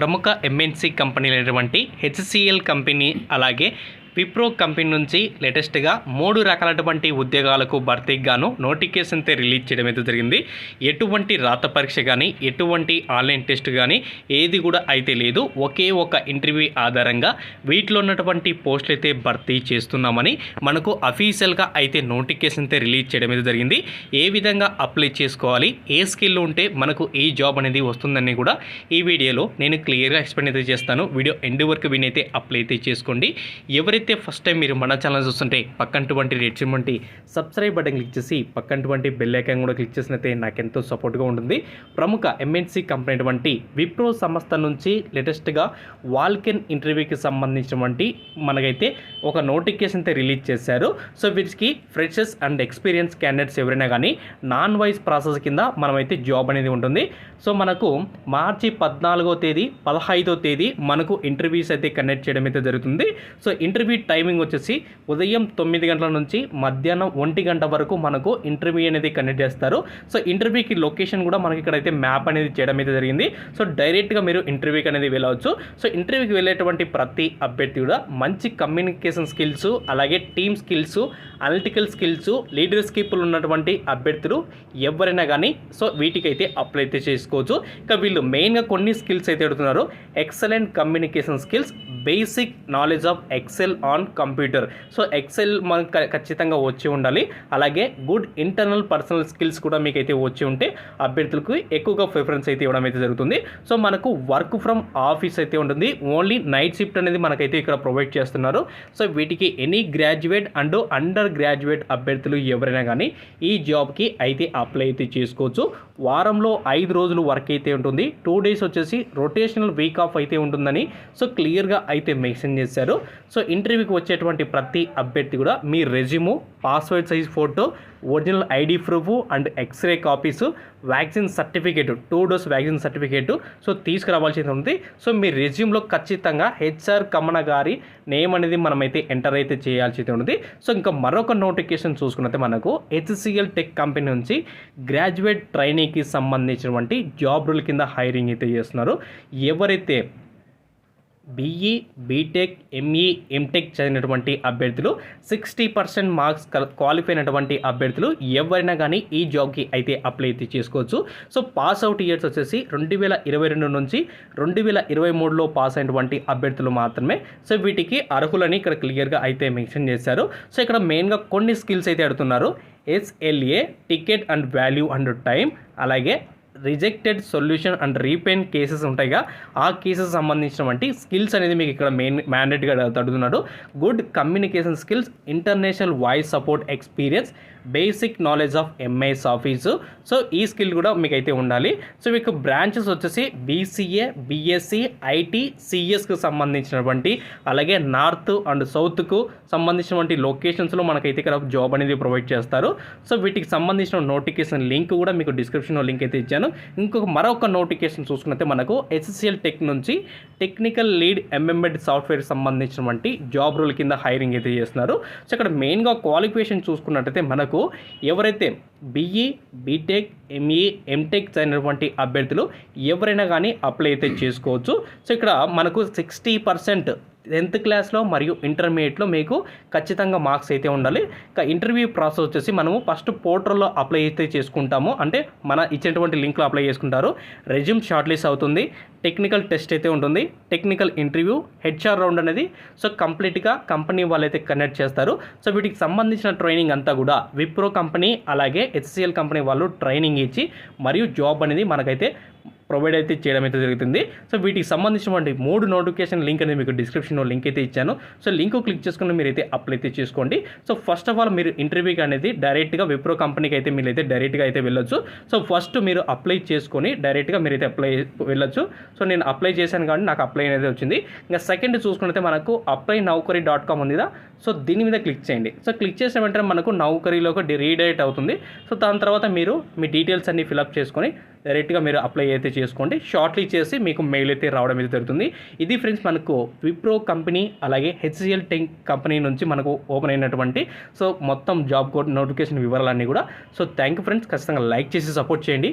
ప్రముఖ MNC కంపెనీలైనటువంటి HCl company అలాగే Wipro company నుంచి లేటెస్ట్గా 3 రకాలైనటువంటి ఉద్యోగాలకు భర్తీకి గాను నోటిఫికేషన్ అయితే రిలీజ్ చేయడం అయితే జరిగింది. ఎటువంటి రాత పరీక్ష కానీ ఎటువంటి ఆన్లైన్ టెస్ట్ కానీ ఏది కూడా అయితే లేదు. ఒకే ఒక ఇంటర్వ్యూ ఆధారంగా వీటిలో ఉన్నటువంటి పోస్టులు అయితే భర్తీ చేస్తున్నామని మనకు అఫీషియల్గా అయితే నోటిఫికేషన్ అయితే రిలీజ్ చేయడం అయితే జరిగింది. ఏ విధంగా అప్లై చేసుకోవాలి, ఏ స్కిల్ ఉంటే మనకు ఈ జాబ్ అనేది వస్తుందని కూడా ఈ వీడియోలో నేను క్లియర్గా ఎక్స్ప్లెయిన్ అయితే చేస్తాను. వీడియో ఎండ్ వరకు వినైతే అప్లై అయితే చేసుకోండి. ఎవరైతే ఫస్ట్ టైం మీరు మన ఛానల్ చూస్తుంటే పక్కనటువంటి red symbol subscribe button click చేసి పక్కనటువంటి బెల్ ఐకాన్ కూడా క్లిక్ చేసినైతే నాకు ఎంతో సపోర్ట్గా ఉంటుంది. ప్రముఖ ఎంఎన్సీ కంపెనీ అటువంటి విప్రో సంస్థ నుంచి లేటెస్ట్గా వాల్కెన్ ఇంటర్వ్యూకి సంబంధించినటువంటి మనకైతే ఒక నోటిఫికేషన్ అయితే రిలీజ్ చేశారు. సో వీటికి ఫ్రెషర్స్ అండ్ ఎక్స్పీరియన్స్ క్యాండిడేట్స్ ఎవరైనా కానీ నాన్ వాయిస్ ప్రాసెస్ కింద మనమైతే జాబ్ అనేది ఉంటుంది. సో మనకు మార్చి 14వ తేదీ 15వ తేదీ మనకు ఇంటర్వ్యూస్ అయితే కండక్ట్ చేయడం అయితే జరుగుతుంది. సో ఇంటర్వ్యూ టైమింగ్ వచ్చేసి ఉదయం 9 గంటల నుంచి మధ్యాహ్నం 1 గంట వరకు మనకు ఇంటర్వ్యూ అనేది కండక్ట్ చేస్తారు. సో ఇంటర్వ్యూకి లొకేషన్ కూడా మనకి ఇక్కడైతే మ్యాప్ అనేది చేయడం అయితే జరిగింది. సో డైరెక్ట్గా మీరు ఇంటర్వ్యూకి అనేది వెళ్ళవచ్చు. సో ఇంటర్వ్యూకి వెళ్ళేటువంటి ప్రతి అభ్యర్థి కూడా మంచి కమ్యూనికేషన్ స్కిల్స్ అలాగే టీమ్ స్కిల్స్ అనలిటికల్ స్కిల్స్ లీడర్షిప్లు ఉన్నటువంటి అభ్యర్థులు ఎవరైనా కానీ సో వీటికైతే అప్లై అయితే చేసుకోవచ్చు. ఇక వీళ్ళు మెయిన్గా కొన్ని స్కిల్స్ అయితే అడుగుతున్నారు. Excellent communication skills, basic knowledge of Excel on computer. So Excel మనకు ఖచ్చితంగా వచ్చి ఉండాలి. అలాగే గుడ్ ఇంటర్నల్ పర్సనల్ స్కిల్స్ కూడా మీకైతే వచ్చి ఉంటే అభ్యర్థులకు ఎక్కువగా ప్రిఫరెన్స్ అయితే ఇవ్వడం అయితే జరుగుతుంది. సో మనకు వర్క్ ఫ్రమ్ ఆఫీస్ అయితే ఉంటుంది. ఓన్లీ నైట్ షిఫ్ట్ అనేది మనకైతే ఇక్కడ ప్రొవైడ్ చేస్తున్నారు. సో వీటికి any graduate and under graduate అభ్యర్థులు ఎవరైనా కానీ ఈ జాబ్కి అయితే అప్లై అయితే చేసుకోవచ్చు. వారంలో 5 రోజులు వర్క్ అయితే ఉంటుంది. 2 డేస్ వచ్చేసి రొటేషనల్ వీక్ ఆఫ్ అయితే ఉంటుందని సో క్లియర్గా అయితే మెన్షన్ చేశారు. సో ఇంటర్వ్యూకి వచ్చేటువంటి ప్రతి అభ్యర్థి కూడా మీ resume, passport size photo, original ID proof and xerox copies, vaccine certificate 2 dose vaccine certificate so తీసుకురావాల్సి ఉంది. సో మీ రెజ్యూమ్లో ఖచ్చితంగా హెచ్ఆర్ కమన గారి నేమ్ అనేది మనమైతే ఎంటర్ అయితే చేయాల్సి ఉంది. సో ఇంకా మరొక నోటిఫికేషన్ చూసుకున్నట్టే మనకు హెచ్సిఎల్ టెక్ కంపెనీ నుంచి గ్రాడ్యుయేట్ ట్రైనీకి సంబంధించినటువంటి జాబ్ రోల్ కింద హైరింగ్ అయితే చేస్తున్నారు. ఎవరైతే బీఈ, బీటెక్, ఎంఈ, ఎంటెక్ చదివినటువంటి అభ్యర్థులు 60% మార్క్స్ క్వాలిఫై అయినటువంటి అభ్యర్థులు ఎవరైనా కానీ ఈ జాబ్కి అయితే అప్లై అయితే చేసుకోవచ్చు. సో పాస్ అవుట్ ఇయర్స్ వచ్చేసి 2022 నుంచి 2023లో పాస్ అయినటువంటి అభ్యర్థులు మాత్రమే. సో వీటికి అర్హులని ఇక్కడ క్లియర్గా అయితే మెన్షన్ చేశారు. సో ఇక్కడ మెయిన్గా కొన్ని స్కిల్స్ అయితే అడుగుతున్నారు. SLA, ticket and value and time, అలాగే రిజెక్టెడ్ సొల్యూషన్ అండ్ రీపేన్ కేసెస్ ఉంటాయిగా ఆ కేసెస్ సంబంధించినటువంటి స్కిల్స్ అనేది మీకు ఇక్కడ మ్యాండేట్గా అడుగుతున్నాడు. Good communication skills, international voice support experience, basic knowledge of MS office. So ఈ స్కిల్ కూడా మీకు అయితే ఉండాలి. సో మీకు బ్రాంచెస్ వచ్చేసి బీసీఏ, బీఎస్సీ, ఐటీ, సిఎస్కు సంబంధించినటువంటి అలాగే నార్త్ అండ్ సౌత్కు సంబంధించినటువంటి లొకేషన్స్లో మనకైతే ఇక్కడ జాబ్ అనేది ప్రొవైడ్ చేస్తారు. సో వీటికి సంబంధించిన నోటిఫికేషన్ లింక్ కూడా మీకు డిస్క్రిప్షన్లో లింక్ అయితే ఇచ్చాను. మరొక నోటిఫికేషన్ చూసుకున్నట్టే మనకు హెచ్సిఎల్ టెక్ నుంచి టెక్నికల్ లీడ్ ఎంబెడెడ్ సాఫ్ట్వేర్ సంబంధించినటువంటి జాబ్ రోల్ కింద హైరింగ్ అయితే చేస్తున్నారు. సో ఇక్కడ మెయిన్గా క్వాలిఫికేషన్ చూసుకున్నట్టయితే మనకు ఎవరైతే బీఈ, బీటెక్, ఎంఈ, ఎంటెక్ చదివినటువంటి అభ్యర్థులు ఎవరైనా కానీ అప్లై అయితే చేసుకోవచ్చు. సో ఇక్కడ మనకు 60% 10th క్లాస్లో మరియు ఇంటర్మీడియట్లో మీకు ఖచ్చితంగా మార్క్స్ అయితే ఉండాలి. ఇంకా ఇంటర్వ్యూ ప్రాసెస్ వచ్చేసి మనము ఫస్ట్ పోర్టల్లో అప్లై అయితే చేసుకుంటాము. అంటే మన ఇచ్చినటువంటి లింక్లో అప్లై చేసుకుంటారు. రెజ్యూమ్ షార్ట్ లిస్ట్ అవుతుంది. టెక్నికల్ టెస్ట్ అయితే ఉంటుంది. టెక్నికల్ ఇంటర్వ్యూ, హెచ్ఆర్ రౌండ్ అనేది సో కంప్లీట్గా కంపెనీ వాళ్ళైతే కండక్ట్ చేస్తారు. సో వీటికి సంబంధించిన ట్రైనింగ్ అంతా కూడా విప్రో కంపెనీ అలాగే హెచ్సిఎల్ కంపెనీ వాళ్ళు ట్రైనింగ్ ఇచ్చి మరియు జాబ్ అనేది మనకైతే ప్రొవైడ్ అయితే చేయడం అయితే జరుగుతుంది. సో వీటికి సంబంధించినటువంటి 3 నోటిఫికేషన్ లింక్ అనేది మీకు డిస్క్రిప్షన్లో లింక్ అయితే ఇచ్చాను. సో లింక్ క్లిక్ చేసుకుని మీరైతే అప్లై అయితే చేసుకోండి. సో ఫస్ట్ ఆఫ్ ఆల్ మీరు ఇంటర్వ్యూకి అనేది డైరెక్ట్గా విప్రో కంపెనీకి అయితే మీరైతే డైరెక్ట్గా అయితే వెళ్ళొచ్చు. సో ఫస్ట్ మీరు అప్లై చేసుకొని డైరెక్ట్గా మీరైతే అప్లై వెళ్ళొచ్చు. సో నేను అప్లై చేశాను కాబట్టి నాకు అప్లై అనేది వచ్చింది. ఇంకా సెకండ్ చూసుకుంటే మనకు applynaukari.com ఉందిదా. సో దీని మీద క్లిక్ చేయండి. సో క్లిక్ చేసిన వెంటనే మనకు నౌకరీలోకి రీడైరెక్ట్ అవుతుంది. సో దాని తర్వాత మీరు మీ డీటెయిల్స్ అన్ని ఫిల్అప్ చేసుకొని డైరెక్ట్గా మీరు అప్లై అయితే చేసుకోండి. షార్ట్లీ చేసి మీకు మెయిల్ అయితే రావడం అయితే జరుగుతుంది. ఇది ఫ్రెండ్స్ మనకు విప్రో కంపెనీ అలాగే హెచ్సిఎల్ టెక్ కంపెనీ నుంచి మనకు ఓపెన్ అయినటువంటి సో మొత్తం జాబ్ కోడ్ నోటిఫికేషన్ వివరాలన్నీ కూడా. సో థ్యాంక్ యూ ఫ్రెండ్స్, ఖచ్చితంగా లైక్ చేసి సపోర్ట్ చేయండి.